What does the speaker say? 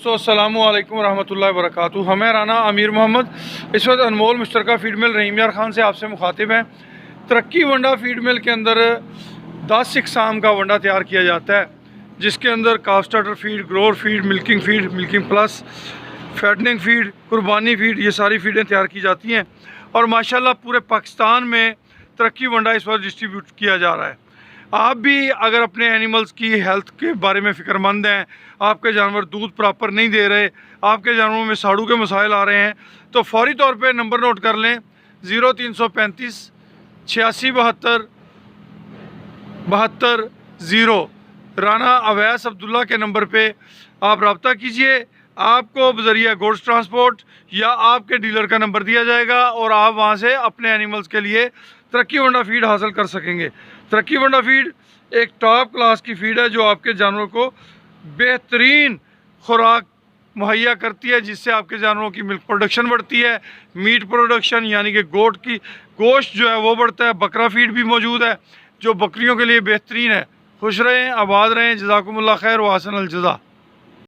दोस्तों अस्सलामु अलैकुम रहमतुल्लाहि व बरकातुहू। हमें राना अमीर मोहम्मद इस वक्त अनमोल मुश्तरका फीड मिल रहीम यार खान से आपसे मुखातिब हैं। तरक्की वंडा फीड मिल के अंदर 10 इकसाम का वंडा तैयार किया जाता है, जिसके अंदर काफ starter feed, grower feed, milking plus, fattening feed, कुर्बानी फीड, ये सारी फीडें तैयार की जाती हैं। और माशाल्लाह पूरे पाकिस्तान में तरक्की वंडा इस वक्त डिस्ट्रीब्यूट किया जा रहा है। आप भी अगर अपने एनिमल्स की हेल्थ के बारे में फ़िक्रमंद हैं, आपके जानवर दूध प्रॉपर नहीं दे रहे, आपके जानवरों में साड़ू के मसाइल आ रहे हैं, तो फौरी तौर पे नंबर नोट कर लें 0335 86 72 0। राना अवैस अब्दुल्ला के नंबर पे आप रब्ता कीजिए। आपको बजरिया गुड्स ट्रांसपोर्ट या आपके डीलर का नंबर दिया जाएगा और आप वहाँ से अपने एनिमल्स के लिए तरक्की वंडा फीड हासिल कर सकेंगे। तरक्की वंडा फीड एक टॉप क्लास की फीड है जो आपके जानवरों को बेहतरीन खुराक मुहैया करती है, जिससे आपके जानवरों की मिल्क प्रोडक्शन बढ़ती है, मीट प्रोडक्शन यानी कि गोट की गोश्त जो है वो बढ़ता है। बकरा फीड भी मौजूद है जो बकरियों के लिए बेहतरीन है। खुश रहें, आबाद रहें। जज़ाकुमुल्लाह खैर व अहसन अल जज़ा।